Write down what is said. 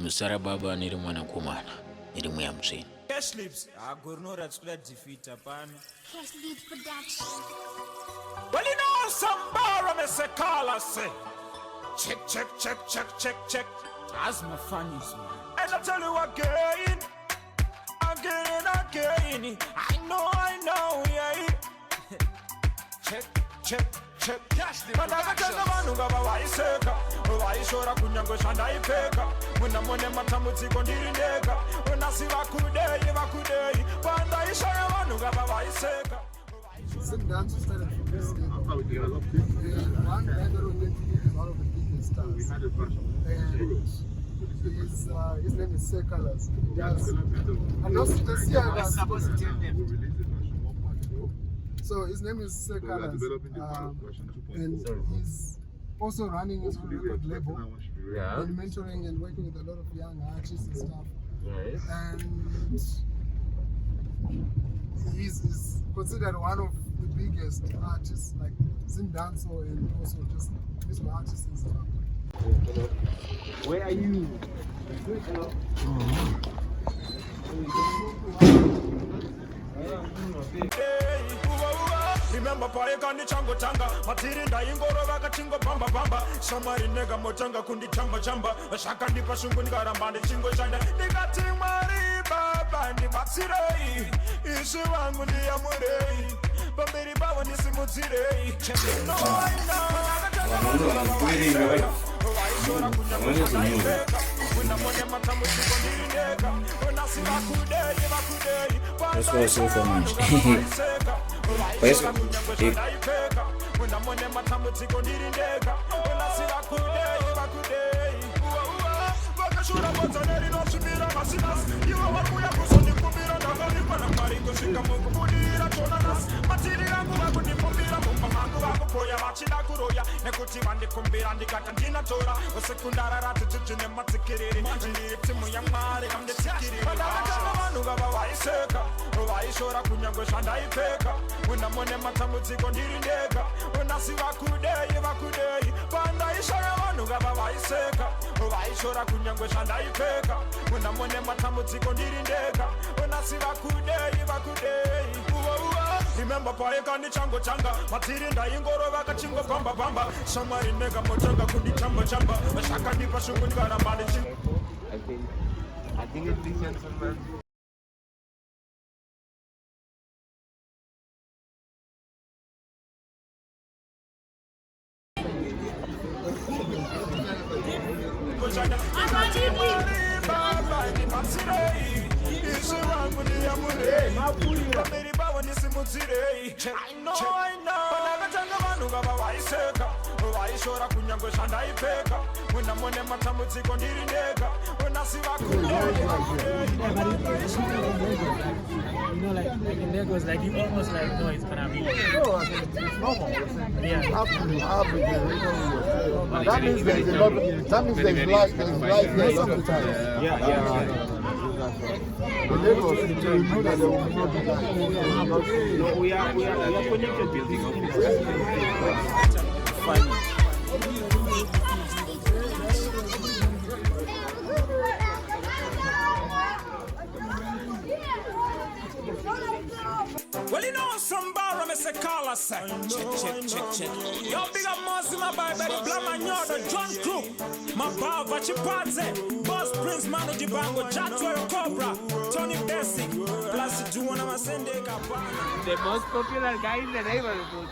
Musara baba niri mwana kumana, niri muya msini. Cash lips, agornora tsula defeat apana. Cash lips production. Well, you know some bar me Seh Calaz. Check. As my funnies, man. And I tell you again. I know, yeah. Check. Madagachanga vanu ngavaiseka vaishora kunyango shandaipfeka munamone matambudziko ndiri ndega onasi vakudei pandaishaya vanhu ngavavaiseka. ZimDancehall started from this day. One guy that was one of the biggest stars. And his name is Seh Calaz. So his name is Seh Calaz. And he's also running his own record label. And mentoring and working with a lot of young artists and stuff. And he's considered one of the biggest artists, like ZimDancehall, and also just musical artists and stuff. Where are you? Remember paekani chango tanga matiri ndaingoro vakachingo pamba shamari nega motanga kundi chamba shaka ndipa shungu ngaramba ndichingo shanda ndikati mwari baba ndibatsirei isu wangu ndiyamurei pamberi pavo ndisimudzirei That's why I say so much. vaishora kunyango shandaipfeka munamone matambudziko ndiri ndega onasi vakudei pandaishaya vanhu ngavavaiseka vaishora kunyango shandaipfeka munamone matambudziko ndiri ndega onasi vakudei remember paekani chango tanga matiri ndaingoro vakachingo pamba shamwari nega motanga kundi chamba shaka ndipa shungu ngaramba ndichingo. I think it's decent, man. I know. Panakatanga vanhu ngavavaiseka vaishora kunyango shandaipfeka munamone matambudziko ndiri ndega onasi You know, like in Lagos, like you almost like know it's gonna be. No, it's normal. Yeah. That means there's a lot of, that means there's life there all the time. Yeah. In Lagos, you know that there will be no that. No, we are connected building well, you know some bar me Seh Calaz. Check. Yo big up Mosi my baby Blamanyodo John Crook my baba Chipadze Boss Prince Manu Jibango Jatwa Cobra Tony Basic plus Juana Masende Kapana. The most popular guy in the neighborhood.